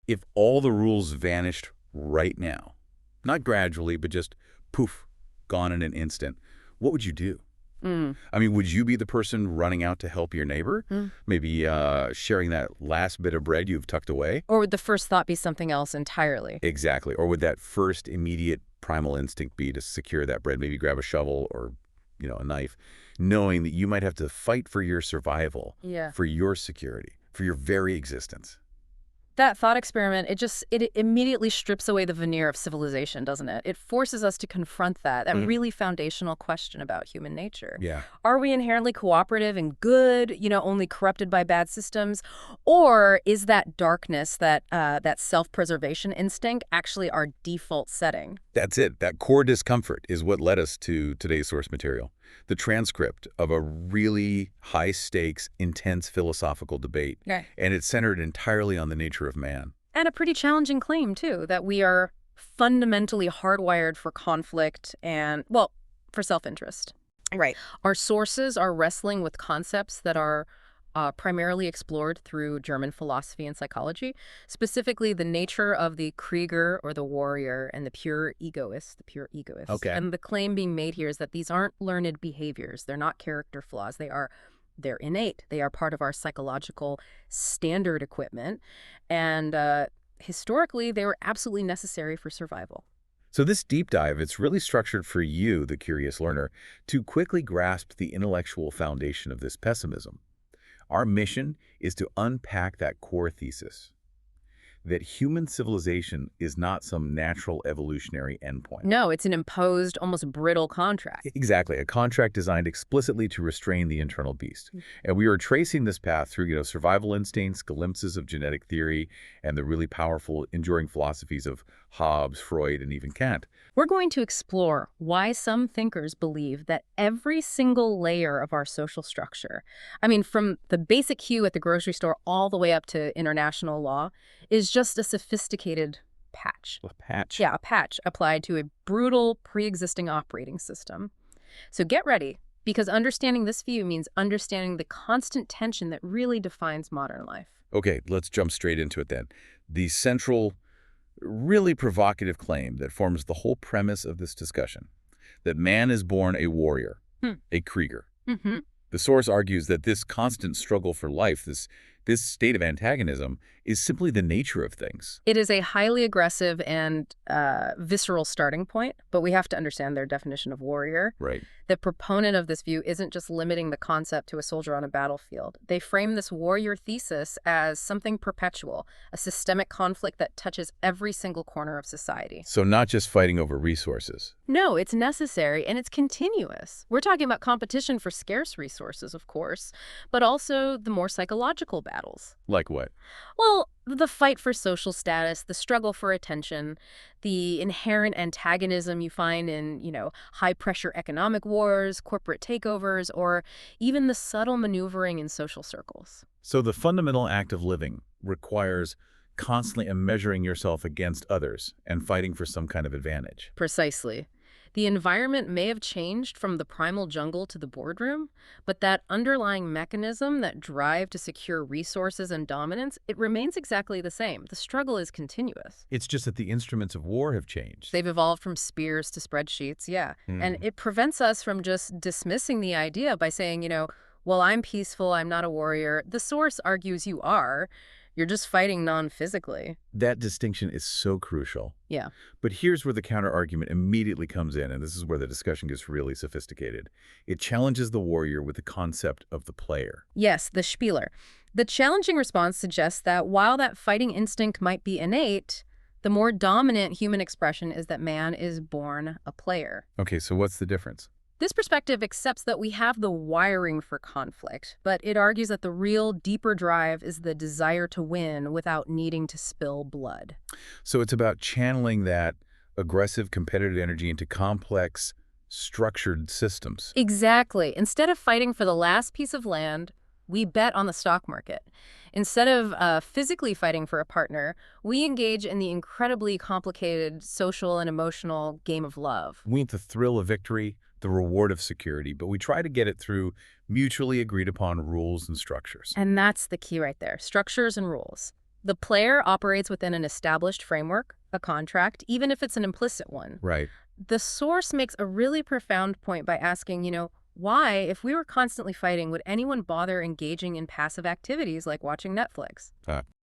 If all the rules vanished right now, not gradually, but just poof, gone in an instant, what would you do? Mm. I mean, would you be the person running out to help your neighbor? Maybe sharing that last bit of bread you've tucked away? Or would the first thought be something else entirely? Exactly. Or would that first immediate primal instinct be to secure that bread, maybe grab a shovel or, a knife, knowing that you might have to fight for your survival, Yeah. for your security, for your very existence? That thought experiment, it immediately strips away the veneer of civilization, doesn't it? It forces us to confront that really foundational question about human nature. Yeah. Are we inherently cooperative and good, only corrupted by bad systems? Or is that darkness, that self-preservation instinct, actually our default setting? That's it. That core discomfort is what led us to today's source material, the transcript of a really high-stakes, intense philosophical debate. Okay. And it's centered entirely on the nature of man. And a pretty challenging claim, too, that we are fundamentally hardwired for conflict and, well, for self-interest. Right. Our sources are wrestling with concepts that are primarily explored through German philosophy and psychology, specifically the nature of the Krieger or the warrior and the pure egoist, Okay. And the claim being made here is that these aren't learned behaviors. They're not character flaws. They're innate. They are part of our psychological standard equipment. And historically, they were absolutely necessary for survival. So this deep dive, it's really structured for you, the curious learner, to quickly grasp the intellectual foundation of this pessimism. Our mission is to unpack that core thesis, that human civilization is not some natural evolutionary endpoint. No, it's an imposed, almost brittle contract. Exactly, a contract designed explicitly to restrain the internal beast. And we are tracing this path through, survival instincts, glimpses of genetic theory, and the really powerful, enduring philosophies of Hobbes, Freud, and even Kant. We're going to explore why some thinkers believe that every single layer of our social structure, from the basic queue at the grocery store all the way up to international law, is just a sophisticated patch. A patch? Yeah, a patch applied to a brutal pre-existing operating system. So get ready, because understanding this view means understanding the constant tension that really defines modern life. Okay, let's jump straight into it then. The central, really provocative claim that forms the whole premise of this discussion, that man is born a warrior, a Krieger. Mm-hmm. The source argues that this constant struggle for life, this state of antagonism, is simply the nature of things. It is a highly aggressive and visceral starting point, but we have to understand their definition of warrior. Right. The proponent of this view isn't just limiting the concept to a soldier on a battlefield. They frame this warrior thesis as something perpetual, a systemic conflict that touches every single corner of society. So not just fighting over resources. No, it's necessary and it's continuous. We're talking about competition for scarce resources, of course, but also the more psychological battles. Like what? Well, the fight for social status, the struggle for attention, the inherent antagonism you find in, high-pressure economic wars, corporate takeovers, or even the subtle maneuvering in social circles. So the fundamental act of living requires constantly measuring yourself against others and fighting for some kind of advantage. Precisely. The environment may have changed from the primal jungle to the boardroom, but that underlying mechanism, that drive to secure resources and dominance, it remains exactly the same. The struggle is continuous. It's just that the instruments of war have changed. They've evolved from spears to spreadsheets, yeah. And it prevents us from just dismissing the idea by saying, well, I'm peaceful, I'm not a warrior. The source argues you are. You're just fighting non-physically. That distinction is so crucial. Yeah. But here's where the counter-argument immediately comes in, and this is where the discussion gets really sophisticated. It challenges the warrior with the concept of the player. Yes, the Spieler. The challenging response suggests that while that fighting instinct might be innate, the more dominant human expression is that man is born a player. Okay, so what's the difference? This perspective accepts that we have the wiring for conflict, but it argues that the real, deeper drive is the desire to win without needing to spill blood. So it's about channeling that aggressive, competitive energy into complex, structured systems. Exactly. Instead of fighting for the last piece of land, we bet on the stock market. Instead of physically fighting for a partner, we engage in the incredibly complicated social and emotional game of love. We want the thrill of victory, the reward of security, but we try to get it through mutually agreed upon rules and structures. And that's the key right there, structures and rules. The player operates within an established framework, a contract, even if it's an implicit one. Right. The source makes a really profound point by asking, why, if we were constantly fighting, would anyone bother engaging in passive activities like watching Netflix?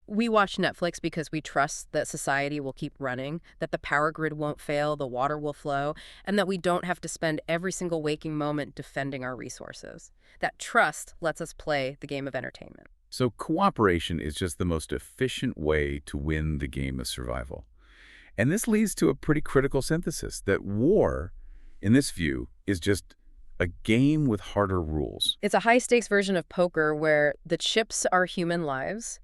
We watch Netflix because we trust that society will keep running, that the power grid won't fail, the water will flow, and that we don't have to spend every single waking moment defending our resources. That trust lets us play the game of entertainment. So cooperation is just the most efficient way to win the game of survival. And this leads to a pretty critical synthesis, that war, in this view, is just a game with harder rules. It's a high-stakes version of poker where the chips are human lives.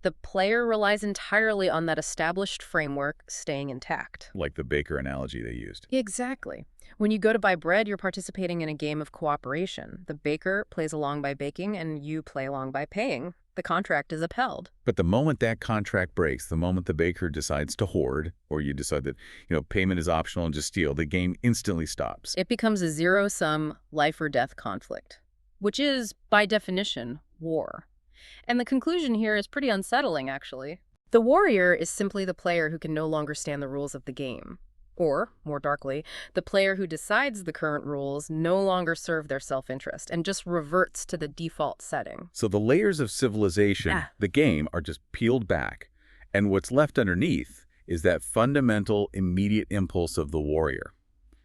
The player relies entirely on that established framework staying intact. Like the baker analogy they used. Exactly. When you go to buy bread, you're participating in a game of cooperation. The baker plays along by baking, and you play along by paying. The contract is upheld. But the moment that contract breaks, the moment the baker decides to hoard, or you decide that, payment is optional and just steal, the game instantly stops. It becomes a zero-sum, life-or-death conflict, which is, by definition, war. And the conclusion here is pretty unsettling, actually. The warrior is simply the player who can no longer stand the rules of the game. Or, more darkly, the player who decides the current rules no longer serve their self-interest and just reverts to the default setting. So the layers of civilization, the game, are just peeled back. And what's left underneath is that fundamental, immediate impulse of the warrior,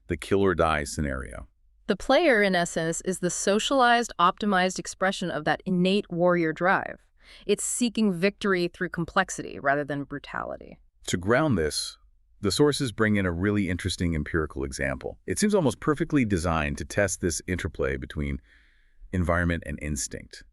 the kill or die scenario. The player, in essence, is the socialized, optimized expression of that innate warrior drive. It's seeking victory through complexity rather than brutality. To ground this, the sources bring in a really interesting empirical example. It seems almost perfectly designed to test this interplay between environment and instinct.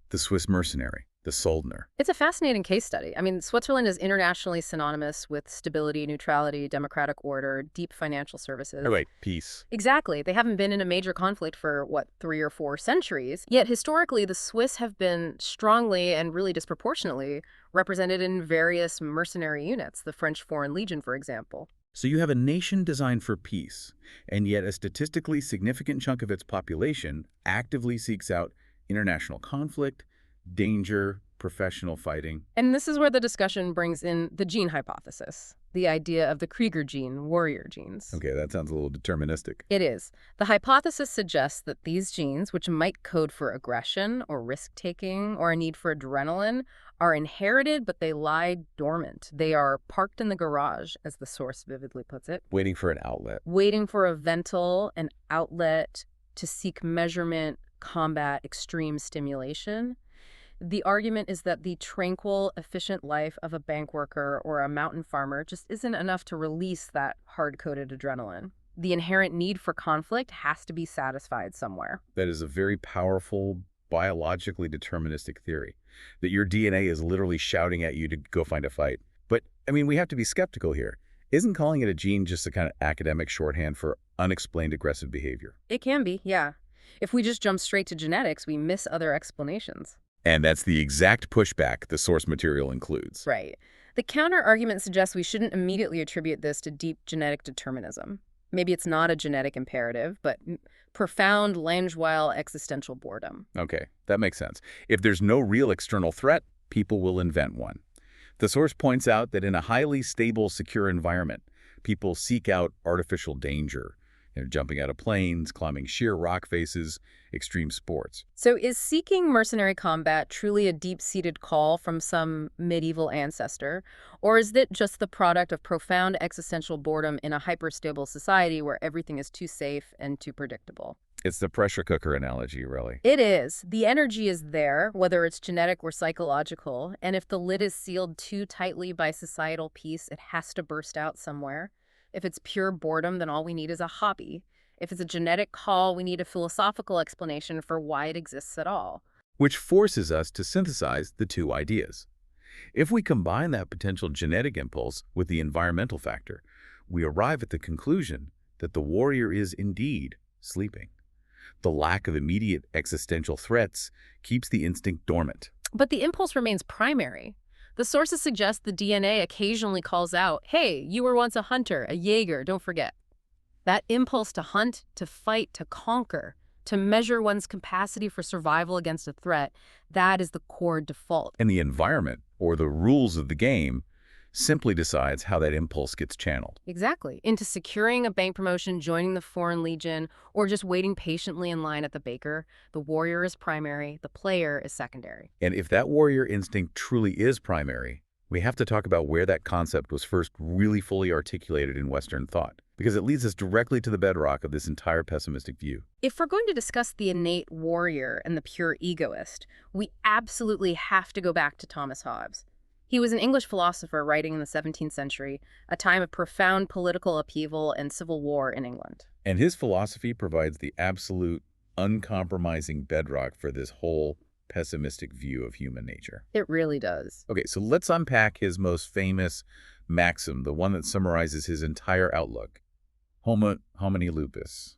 The Swiss mercenary, the Soldner. It's a fascinating case study. I mean, Switzerland is internationally synonymous with stability, neutrality, democratic order, deep financial services. Oh, wait, peace. Exactly. They haven't been in a major conflict for, 3 or 4 centuries. Yet, historically, the Swiss have been strongly and really disproportionately represented in various mercenary units, the French Foreign Legion, for example. So you have a nation designed for peace, and yet a statistically significant chunk of its population actively seeks out international conflict, danger, professional fighting. And this is where the discussion brings in the gene hypothesis, the idea of the Krieger gene, warrior genes. Okay, that sounds a little deterministic. It is. The hypothesis suggests that these genes, which might code for aggression or risk-taking or a need for adrenaline, are inherited, but they lie dormant. They are parked in the garage, as the source vividly puts it. Waiting for an outlet. Waiting for a ventil, an outlet to seek measurement, combat, extreme stimulation. The argument is that the tranquil, efficient life of a bank worker or a mountain farmer just isn't enough to release that hard-coded adrenaline. The inherent need for conflict has to be satisfied somewhere. That is a very powerful, biologically deterministic theory, that your DNA is literally shouting at you to go find a fight. But, we have to be skeptical here. Isn't calling it a gene just a kind of academic shorthand for unexplained aggressive behavior? It can be, yeah. If we just jump straight to genetics, we miss other explanations. And that's the exact pushback the source material includes. Right. The counter-argument suggests we shouldn't immediately attribute this to deep genetic determinism. Maybe it's not a genetic imperative, but profound Langeville existential boredom. Okay, that makes sense. If there's no real external threat, people will invent one. The source points out that in a highly stable, secure environment, people seek out artificial danger, jumping out of planes, climbing sheer rock faces, extreme sports. So is seeking mercenary combat truly a deep-seated call from some medieval ancestor? Or is it just the product of profound existential boredom in a hyper-stable society where everything is too safe and too predictable? It's the pressure cooker analogy, really. It is. The energy is there, whether it's genetic or psychological, and if the lid is sealed too tightly by societal peace, it has to burst out somewhere. If it's pure boredom, then all we need is a hobby. If it's a genetic call, we need a philosophical explanation for why it exists at all. Which forces us to synthesize the two ideas. If we combine that potential genetic impulse with the environmental factor, we arrive at the conclusion that the warrior is indeed sleeping. The lack of immediate existential threats keeps the instinct dormant. But the impulse remains primary. The sources suggest the DNA occasionally calls out, hey, you were once a hunter, a Jaeger, don't forget. That impulse to hunt, to fight, to conquer, To measure one's capacity for survival against a threat, that is the core default. And the environment, or the rules of the game, simply decides how that impulse gets channeled. Exactly. Into securing a bank promotion, joining the Foreign Legion, or just waiting patiently in line at the baker, the warrior is primary, the player is secondary. And if that warrior instinct truly is primary, we have to talk about where that concept was first really fully articulated in Western thought, because it leads us directly to the bedrock of this entire pessimistic view. If we're going to discuss the innate warrior and the pure egoist, we absolutely have to go back to Thomas Hobbes. He was an English philosopher writing in the 17th century, a time of profound political upheaval and civil war in England. And his philosophy provides the absolute, uncompromising bedrock for this whole pessimistic view of human nature. It really does. Okay, so let's unpack his most famous maxim, the one that summarizes his entire outlook. Homo homini lupus.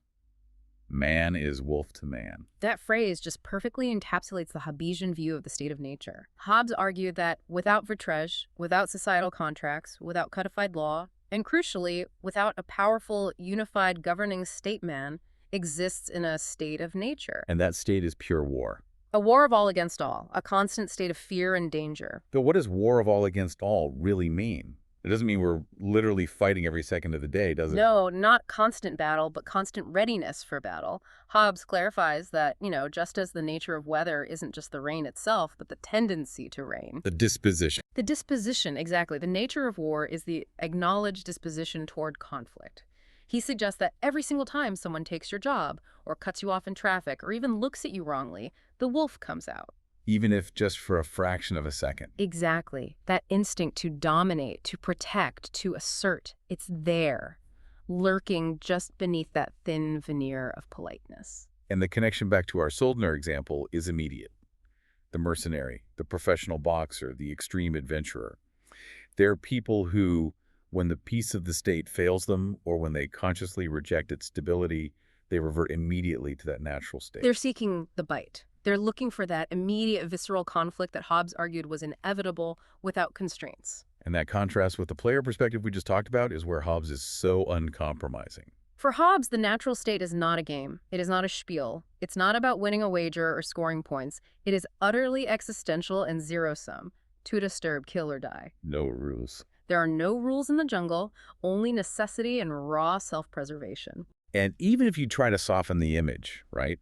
Man is wolf to man. That phrase just perfectly encapsulates the Hobbesian view of the state of nature. Hobbes argued that without vertrege, without societal contracts, without codified law, and crucially, without a powerful, unified governing state, man exists in a state of nature. And that state is pure war. A war of all against all, a constant state of fear and danger. But what does war of all against all really mean? It doesn't mean we're literally fighting every second of the day, does it? No, not constant battle, but constant readiness for battle. Hobbes clarifies that, just as the nature of weather isn't just the rain itself, but the tendency to rain. The disposition. The disposition, exactly. The nature of war is the acknowledged disposition toward conflict. He suggests that every single time someone takes your job, or cuts you off in traffic, or even looks at you wrongly, the wolf comes out. Even if just for a fraction of a second. Exactly. That instinct to dominate, to protect, to assert, it's there, lurking just beneath that thin veneer of politeness. And the connection back to our Soldner example is immediate. The mercenary, the professional boxer, the extreme adventurer. They're people who, when the peace of the state fails them, or when they consciously reject its stability, they revert immediately to that natural state. They're seeking the bite. They're looking for that immediate visceral conflict that Hobbes argued was inevitable without constraints. And that contrast with the player perspective we just talked about is where Hobbes is so uncompromising. For Hobbes, the natural state is not a game. It is not a spiel. It's not about winning a wager or scoring points. It is utterly existential and zero-sum. To disturb, kill, or die. No rules. There are no rules in the jungle, only necessity and raw self-preservation. And even if you try to soften the image, right?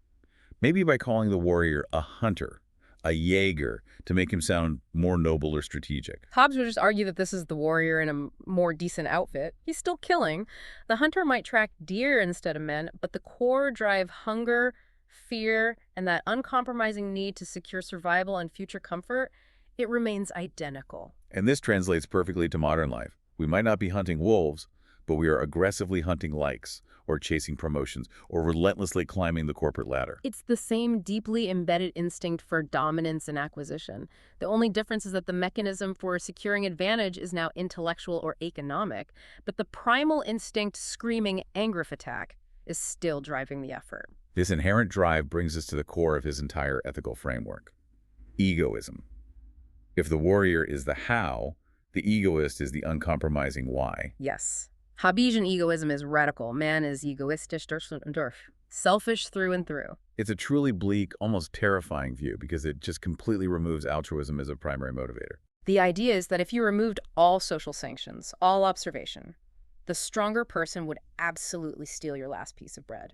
Maybe by calling the warrior a hunter, a Jaeger, to make him sound more noble or strategic. Hobbes would just argue that this is the warrior in a more decent outfit. He's still killing. The hunter might track deer instead of men, but the core drive hunger, fear, and that uncompromising need to secure survival and future comfort, it remains identical. And this translates perfectly to modern life. We might not be hunting wolves, but we are aggressively hunting likes, or chasing promotions, or relentlessly climbing the corporate ladder. It's the same deeply embedded instinct for dominance and acquisition. The only difference is that the mechanism for securing advantage is now intellectual or economic, but the primal instinct screaming Angriff attack is still driving the effort. This inherent drive brings us to the core of his entire ethical framework. Egoism. If the warrior is the how, the egoist is the uncompromising why. Yes. Hobbesian egoism is radical. Man is egoistisch durch, selfish through and through. It's a truly bleak, almost terrifying view because it just completely removes altruism as a primary motivator. The idea is that if you removed all social sanctions, all observation, the stronger person would absolutely steal your last piece of bread.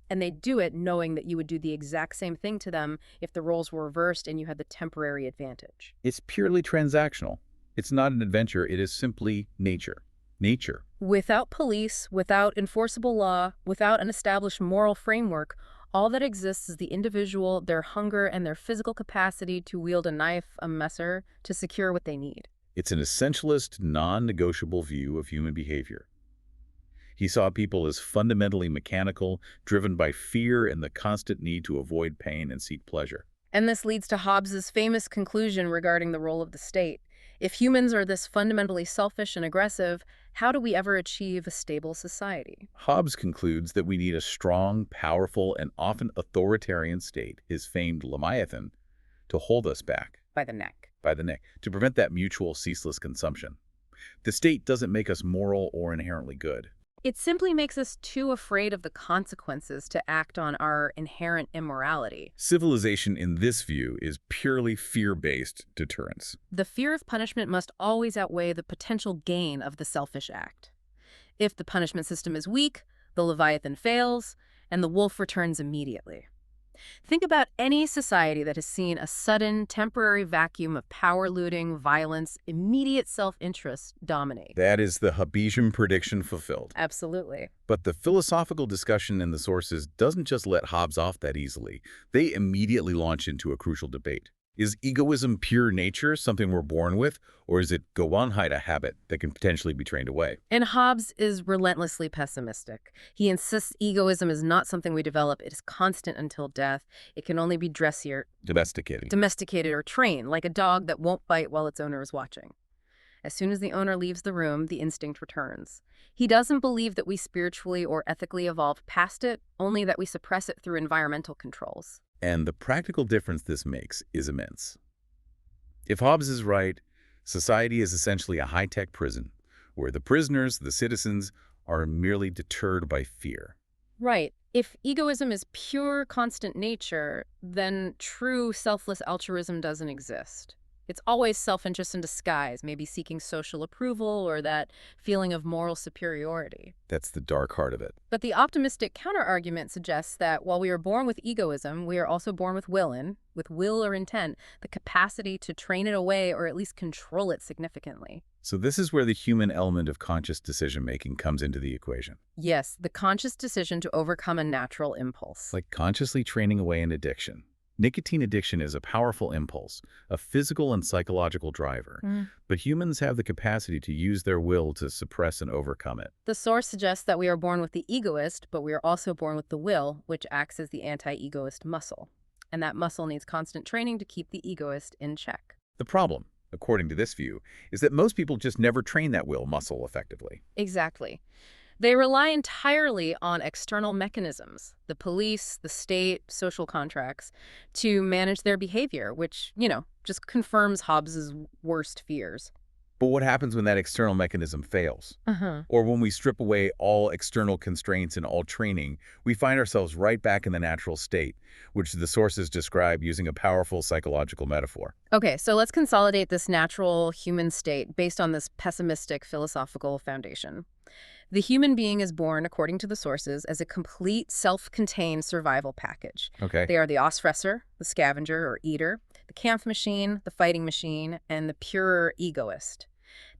And they'd do it knowing that you would do the exact same thing to them if the roles were reversed and you had the temporary advantage. It's purely transactional. It's not an adventure. It is simply nature. Nature. Without police, without enforceable law, without an established moral framework, all that exists is the individual, their hunger, and their physical capacity to wield a knife, a messer, to secure what they need. It's an essentialist, non-negotiable view of human behavior. He saw people as fundamentally mechanical, driven by fear and the constant need to avoid pain and seek pleasure. And this leads to Hobbes's famous conclusion regarding the role of the state. If humans are this fundamentally selfish and aggressive, how do we ever achieve a stable society? Hobbes concludes that we need a strong, powerful, and often authoritarian state, his famed Leviathan, to hold us back. By the neck. By the neck, to prevent that mutual, ceaseless consumption. The state doesn't make us moral or inherently good. It simply makes us too afraid of the consequences to act on our inherent immorality. Civilization in this view is purely fear-based deterrence. The fear of punishment must always outweigh the potential gain of the selfish act. If the punishment system is weak, the Leviathan fails, and the wolf returns immediately. Think about any society that has seen a sudden, temporary vacuum of power looting, violence, immediate self-interest dominate. That is the Hobbesian prediction fulfilled. Absolutely. But the philosophical discussion in the sources doesn't just let Hobbes off that easily. They immediately launch into a crucial debate. Is egoism pure nature, something we're born with, or is it Gewohnheit, a habit that can potentially be trained away? And Hobbes is relentlessly pessimistic. He insists egoism is not something we develop. It is constant until death. It can only be domesticated or trained, like a dog that won't bite while its owner is watching. As soon as the owner leaves the room, the instinct returns. He doesn't believe that we spiritually or ethically evolved past it, only that we suppress it through environmental controls. And the practical difference this makes is immense. If Hobbes is right, society is essentially a high-tech prison, where the prisoners, the citizens, are merely deterred by fear. Right. If egoism is pure, constant nature, then true selfless altruism doesn't exist. It's always self-interest in disguise, maybe seeking social approval or that feeling of moral superiority. That's the dark heart of it. But the optimistic counterargument suggests that while we are born with egoism, we are also born with will or intent, the capacity to train it away or at least control it significantly. So this is where the human element of conscious decision-making comes into the equation. Yes, the conscious decision to overcome a natural impulse. Like consciously training away an addiction. Nicotine addiction is a powerful impulse, a physical and psychological driver, but humans have the capacity to use their will to suppress and overcome it. The source suggests that we are born with the egoist, but we are also born with the will, which acts as the anti-egoist muscle. And that muscle needs constant training to keep the egoist in check. The problem, according to this view, is that most people just never train that will muscle effectively. Exactly. They rely entirely on external mechanisms, the police, the state, social contracts, to manage their behavior, which, just confirms Hobbes's worst fears. But what happens when that external mechanism fails? Or when we strip away all external constraints and all training, we find ourselves right back in the natural state, which the sources describe using a powerful psychological metaphor. Okay, so let's consolidate this natural human state based on this pessimistic philosophical foundation. The human being is born, according to the sources, as a complete self-contained survival package. Okay. They are the Ausfresser, the scavenger or eater, the Kampf machine, the fighting machine, and the pure egoist.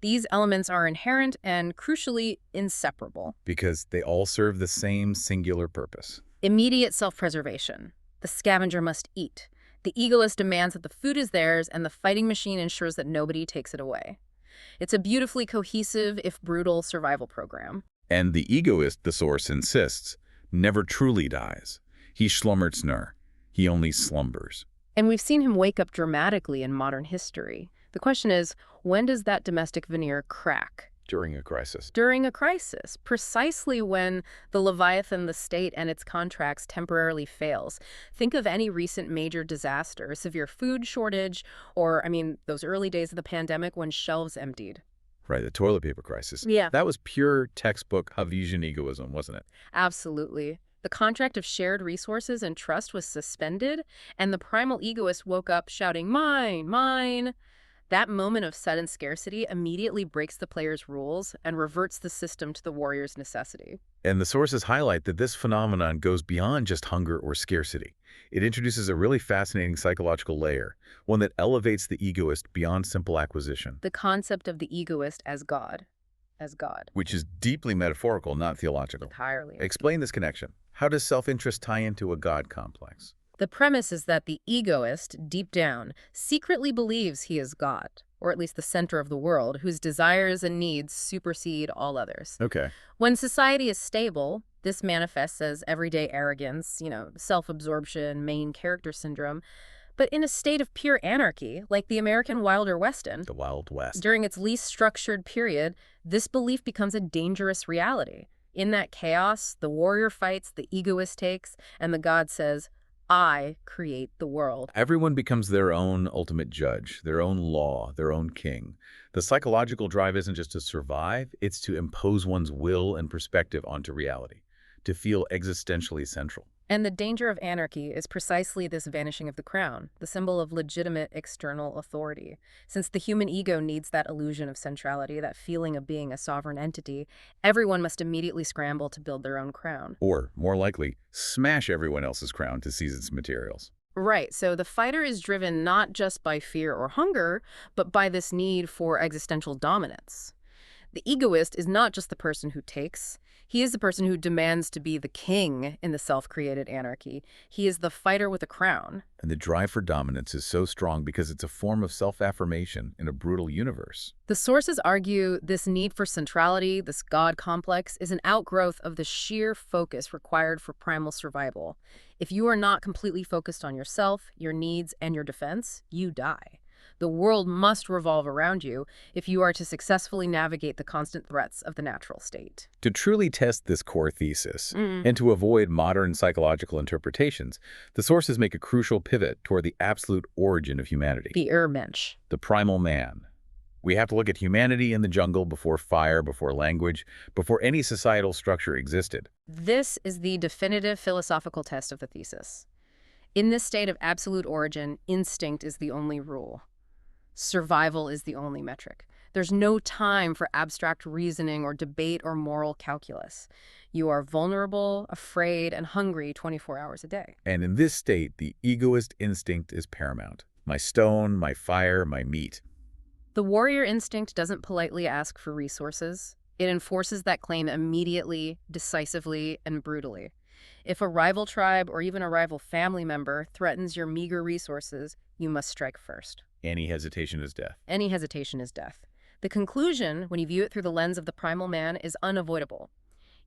These elements are inherent and, crucially, inseparable. Because they all serve the same singular purpose. Immediate self-preservation. The scavenger must eat. The egoist demands that the food is theirs, and the fighting machine ensures that nobody takes it away. It's a beautifully cohesive, if brutal, survival program. And the egoist, the source insists, never truly dies. He slumberts nur. He only slumbers. And we've seen him wake up dramatically in modern history. The question is, when does that domestic veneer crack? During a crisis. During a crisis, precisely when the Leviathan, the state, and its contracts temporarily fails. Think of any recent major disaster, severe food shortage, or, those early days of the pandemic when shelves emptied. Right, the toilet paper crisis. Yeah. That was pure textbook Hobbesian egoism, wasn't it? Absolutely. The contract of shared resources and trust was suspended, and the primal egoist woke up shouting, "Mine, mine." That moment of sudden scarcity immediately breaks the player's rules and reverts the system to the warrior's necessity. And the sources highlight that this phenomenon goes beyond just hunger or scarcity. It introduces a really fascinating psychological layer, one that elevates the egoist beyond simple acquisition. The concept of the egoist as God. As God. Which is deeply metaphorical, not theological. Entirely. Explain this connection. How does self-interest tie into a God complex? The premise is that the egoist, deep down, secretly believes he is God, or at least the center of the world, whose desires and needs supersede all others. Okay. When society is stable, this manifests as everyday arrogance, self-absorption, main character syndrome. But in a state of pure anarchy, like the American Wilder Weston, The Wild West. during its least structured period, this belief becomes a dangerous reality. In that chaos, the warrior fights, the egoist takes, and the God says, I create the world. Everyone becomes their own ultimate judge, their own law, their own king. The psychological drive isn't just to survive, it's to impose one's will and perspective onto reality, to feel existentially central. And the danger of anarchy is precisely this vanishing of the crown, the symbol of legitimate external authority. Since the human ego needs that illusion of centrality, that feeling of being a sovereign entity, everyone must immediately scramble to build their own crown. Or, more likely, smash everyone else's crown to seize its materials. Right, so the fighter is driven not just by fear or hunger, but by this need for existential dominance. The egoist is not just the person who takes. He is the person who demands to be the king in the self-created anarchy. He is the fighter with a crown. And the drive for dominance is so strong because it's a form of self-affirmation in a brutal universe. The sources argue this need for centrality, this God complex, is an outgrowth of the sheer focus required for primal survival. If you are not completely focused on yourself, your needs, and your defense, you die. The world must revolve around you if you are to successfully navigate the constant threats of the natural state. To truly test this core thesis, and to avoid modern psychological interpretations, the sources make a crucial pivot toward the absolute origin of humanity. The Urmensch. The primal man. We have to look at humanity in the jungle before fire, before language, before any societal structure existed. This is the definitive philosophical test of the thesis. In this state of absolute origin, instinct is the only rule. Survival is the only metric. There's no time for abstract reasoning or debate or moral calculus. You are vulnerable, afraid, and hungry 24 hours a day. And in this state, the egoist instinct is paramount. My stone, my fire, my meat. The warrior instinct doesn't politely ask for resources. It enforces that claim immediately, decisively, and brutally. If a rival tribe or even a rival family member threatens your meager resources, you must strike first. Any hesitation is death. Any hesitation is death. The conclusion, when you view it through the lens of the primal man, is unavoidable.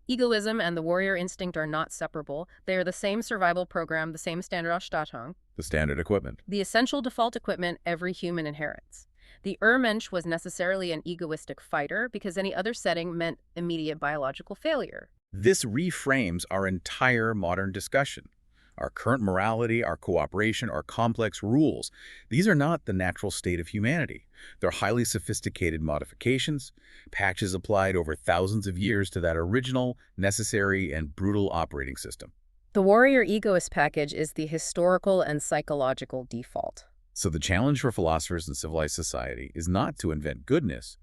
Egoism and the warrior instinct are not separable. They are the same survival program, the same Standardausstattung, The standard equipment. the essential default equipment every human inherits. The Urmensch was necessarily an egoistic fighter because any other setting meant immediate biological failure. This reframes our entire modern discussion. Our current morality, our cooperation, our complex rules, these are not the natural state of humanity. They're highly sophisticated modifications, patches applied over thousands of years to that original, necessary, and brutal operating system. The warrior egoist package is the historical and psychological default. So the challenge for philosophers in civilized society is not to invent goodness,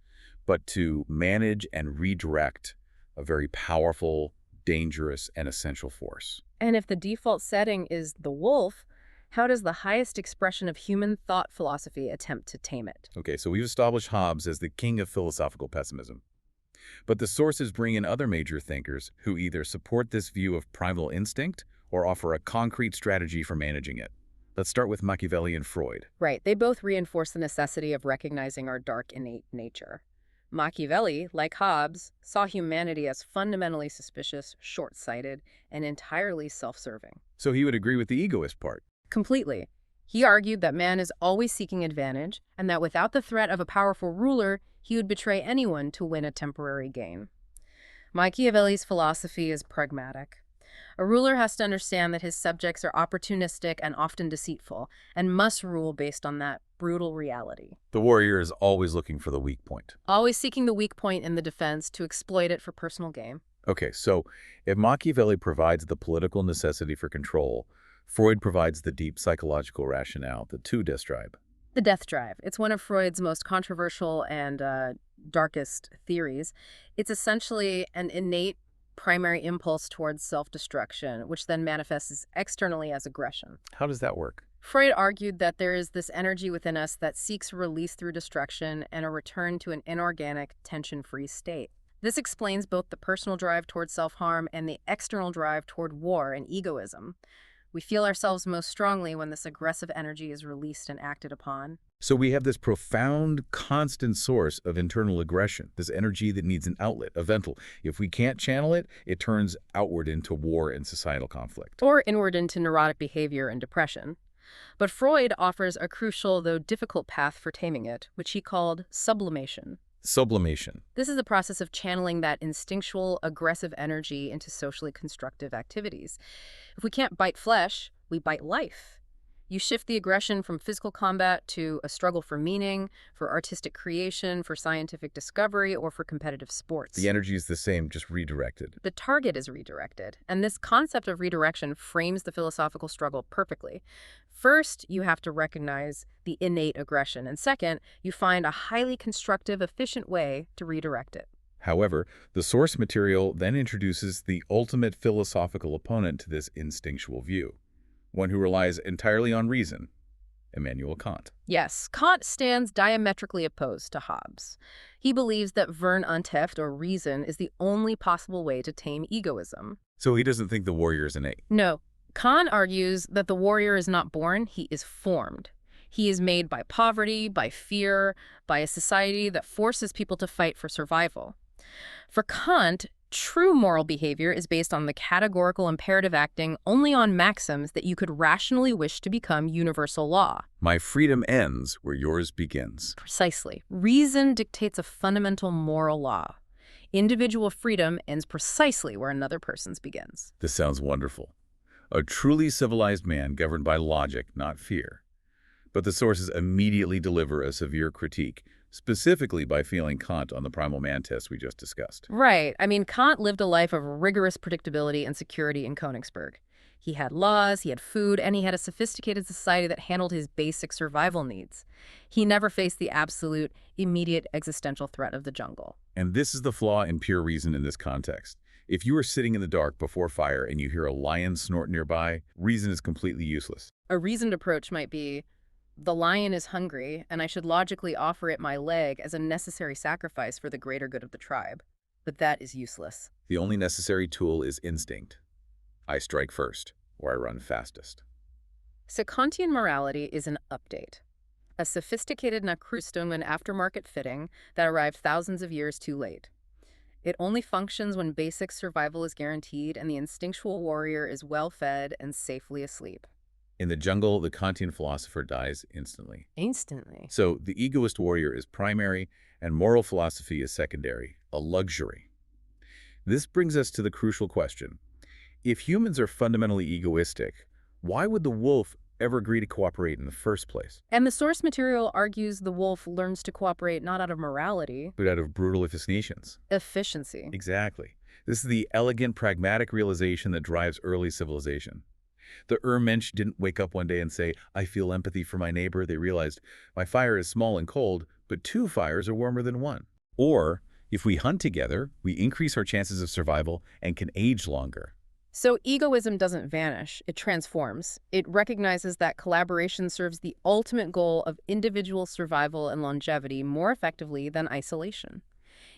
but to manage and redirect a very powerful, dangerous, and essential force. And if the default setting is the wolf, how does the highest expression of human thought philosophy attempt to tame it? Okay, so we've established Hobbes as the king of philosophical pessimism. But the sources bring in other major thinkers who either support this view of primal instinct or offer a concrete strategy for managing it. Let's start with Machiavelli and Freud. Right, they both reinforce the necessity of recognizing our dark innate nature. Machiavelli, like Hobbes, saw humanity as fundamentally suspicious, short-sighted, and entirely self-serving. So he would agree with the egoist part. Completely. He argued that man is always seeking advantage, and that without the threat of a powerful ruler, he would betray anyone to win a temporary gain. Machiavelli's philosophy is pragmatic. A ruler has to understand that his subjects are opportunistic and often deceitful, and must rule based on that brutal reality. The warrior is always looking for the weak point. Always seeking the weak point in the defense to exploit it for personal gain. Okay, so if Machiavelli provides the political necessity for control, Freud provides the deep psychological rationale, the death drive. The death drive. It's one of Freud's most controversial and darkest theories. It's essentially an innate primary impulse towards self-destruction, which then manifests externally as aggression. How does that work? Freud argued that there is this energy within us that seeks release through destruction and a return to an inorganic, tension-free state. This explains both the personal drive towards self-harm and the external drive toward war and egoism. We feel ourselves most strongly when this aggressive energy is released and acted upon. So we have this profound, constant source of internal aggression, this energy that needs an outlet, a ventil. If we can't channel it, it turns outward into war and societal conflict. Or inward into neurotic behavior and depression. But Freud offers a crucial, though difficult path for taming it, which he called sublimation. Sublimation. This is the process of channeling that instinctual, aggressive energy into socially constructive activities. If we can't bite flesh, We bite life. You shift the aggression from physical combat to a struggle for meaning, for artistic creation, for scientific discovery, or for competitive sports. The energy is the same, just redirected. The target is redirected, and this concept of redirection frames the philosophical struggle perfectly. First, you have to recognize the innate aggression, and second, you find a highly constructive, efficient way to redirect it. However, the source material then introduces the ultimate philosophical opponent to this instinctual view, one who relies entirely on reason, Immanuel Kant. Yes, Kant stands diametrically opposed to Hobbes. He believes that Vernunft, or reason, is the only possible way to tame egoism. So he doesn't think the warrior is innate. No, Kant argues that the warrior is not born, he is formed. He is made by poverty, by fear, by a society that forces people to fight for survival. For Kant, true moral behavior is based on the categorical imperative acting only on maxims that you could rationally wish to become universal law. My freedom ends where yours begins. Precisely. Reason dictates a fundamental moral law. Individual freedom ends precisely where another person's begins. This sounds wonderful. A truly civilized man governed by logic, not fear. But the sources immediately deliver a severe critique, specifically by failing Kant on the primal man test we just discussed. Right. I mean, Kant lived a life of rigorous predictability and security in Königsberg. He had laws, he had food, and he had a sophisticated society that handled his basic survival needs. He never faced the absolute, immediate existential threat of the jungle. And this is the flaw in pure reason in this context. If you are sitting in the dark before fire and you hear a lion snort nearby, reason is completely useless. A reasoned approach might be, the lion is hungry, and I should logically offer it my leg as a necessary sacrifice for the greater good of the tribe. But that is useless. The only necessary tool is instinct. I strike first, or I run fastest. So Kantian morality is an update. A sophisticated Nachrüstung and aftermarket fitting that arrived thousands of years too late. It only functions when basic survival is guaranteed and the instinctual warrior is well-fed and safely asleep. In the jungle, the Kantian philosopher dies instantly. Instantly. So the egoist warrior is primary and moral philosophy is secondary, a luxury. This brings us to the crucial question. If humans are fundamentally egoistic, why would the wolf ever agree to cooperate in the first place? And the source material argues the wolf learns to cooperate not out of morality, But out of brutal efficiency. efficiency. Exactly. This is the elegant, pragmatic realization that drives early civilization. The Mensch didn't wake up one day and say, I feel empathy for my neighbor. They realized, my fire is small and cold, but two fires are warmer than one. Or, if we hunt together, we increase our chances of survival and can age longer. So egoism doesn't vanish, it transforms. It recognizes that collaboration serves the ultimate goal of individual survival and longevity more effectively than isolation.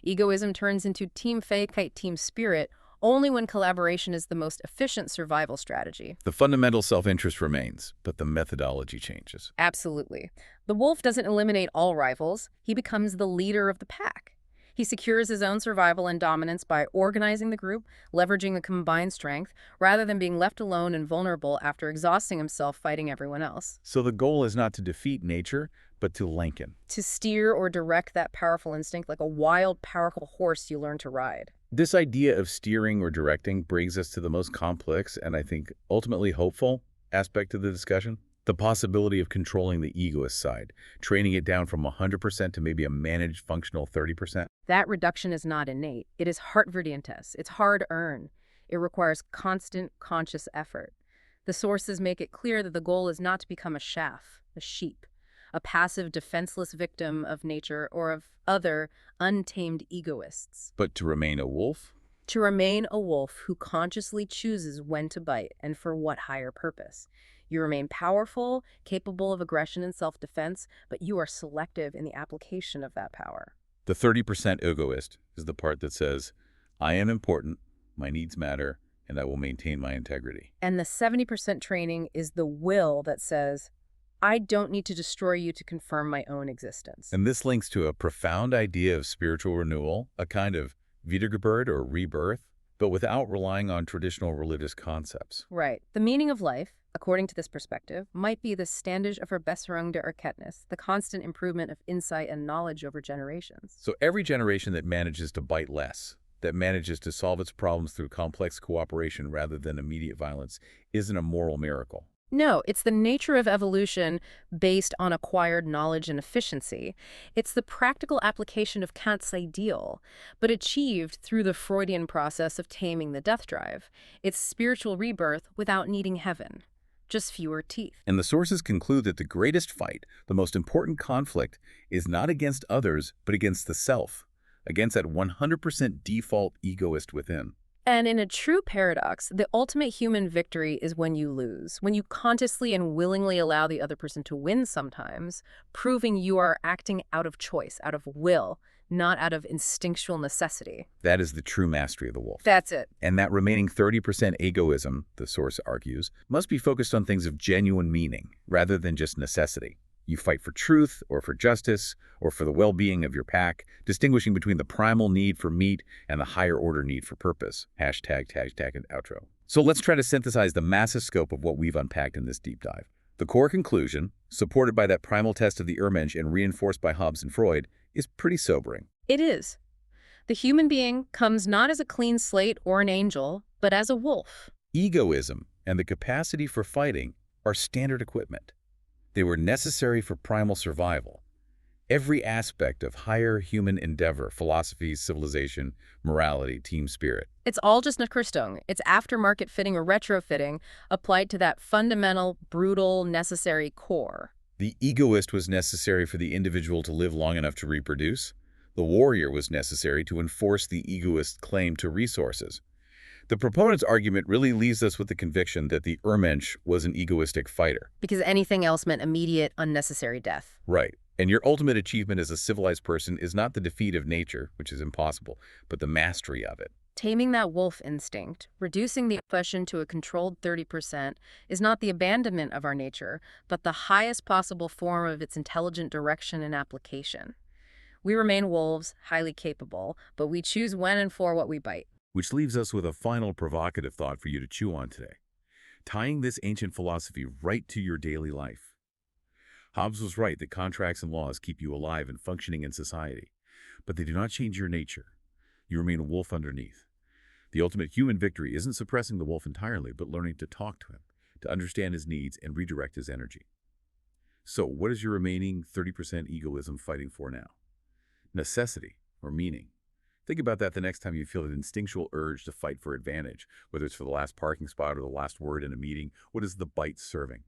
Egoism turns into team Fähigkeit, team spirit, only when collaboration is the most efficient survival strategy. The fundamental self-interest remains, but the methodology changes. Absolutely. The wolf doesn't eliminate all rivals. He becomes the leader of the pack. He secures his own survival and dominance by organizing the group, leveraging the combined strength, rather than being left alone and vulnerable after exhausting himself fighting everyone else. So the goal is not to defeat nature, but to Lincoln. To steer or direct that powerful instinct like a wild, powerful horse you learn to ride. This idea of steering or directing brings us to the most complex and I think ultimately hopeful aspect of the discussion. The possibility of controlling the egoist side, training it down from 100% to maybe a managed functional 30%. That reduction is not innate. It is hartverdientes. It's hard-earned. It requires constant, conscious effort. The sources make it clear that the goal is not to become a chaff, a sheep, a passive, defenseless victim of nature or of other untamed egoists. But to remain a wolf? To remain a wolf who consciously chooses when to bite and for what higher purpose. You remain powerful, capable of aggression and self-defense, but you are selective in the application of that power. The 30% egoist is the part that says, I am important, my needs matter, and I will maintain my integrity. And the 70% training is the will that says, I don't need to destroy you to confirm my own existence. And this links to a profound idea of spiritual renewal, a kind of Wiedergeburt or rebirth, but without relying on traditional religious concepts. Right. The meaning of life, according to this perspective, might be the Standage of Verbesserung der Erkenntnis, the constant improvement of insight and knowledge over generations. So every generation that manages to bite less, that manages to solve its problems through complex cooperation rather than immediate violence, isn't a moral miracle. No, it's the nature of evolution based on acquired knowledge and efficiency. It's the practical application of Kant's ideal, but achieved through the Freudian process of taming the death drive. It's spiritual rebirth without needing heaven, just fewer teeth. And the sources conclude that the greatest fight, the most important conflict, is not against others, but against the self, against that 100% default egoist within. And in a true paradox, the ultimate human victory is when you lose, when you consciously and willingly allow the other person to win sometimes, proving you are acting out of choice, out of will, not out of instinctual necessity. That is the true mastery of the wolf. That's it. And that remaining 30% egoism, the source argues, must be focused on things of genuine meaning, rather than just necessity. You fight for truth, or for justice, or for the well-being of your pack, distinguishing between the primal need for meat and the higher-order need for purpose. Hashtag, and outro. So let's try to synthesize the massive scope of what we've unpacked in this deep dive. The core conclusion, supported by that primal test of the Urmensch and reinforced by Hobbes and Freud, is pretty sobering. It is. The human being comes not as a clean slate or an angel, but as a wolf. Egoism and the capacity for fighting are standard equipment. They were necessary for primal survival. Every aspect of higher human endeavor, philosophy, civilization, morality, team spirit. It's all just Krypto. It's aftermarket fitting or retrofitting applied to that fundamental, brutal, necessary core. The egoist was necessary for the individual to live long enough to reproduce. The warrior was necessary to enforce the egoist's claim to resources. The proponent's argument really leaves us with the conviction that the Urmensch was an egoistic fighter. Because anything else meant immediate, unnecessary death. Right. And your ultimate achievement as a civilized person is not the defeat of nature, which is impossible, but the mastery of it. Taming that wolf instinct, reducing the oppression to a controlled 30%, is not the abandonment of our nature, but the highest possible form of its intelligent direction and application. We remain wolves, highly capable, but we choose when and for what we bite. Which leaves us with a final provocative thought for you to chew on today, tying this ancient philosophy right to your daily life. Hobbes was right that contracts and laws keep you alive and functioning in society, but they do not change your nature. You remain a wolf underneath. The ultimate human victory isn't suppressing the wolf entirely, but learning to talk to him, to understand his needs and redirect his energy. So what is your remaining 30% egoism fighting for now? Necessity or meaning? Think about that the next time you feel an instinctual urge to fight for advantage, whether it's for the last parking spot or the last word in a meeting. What is the bite serving?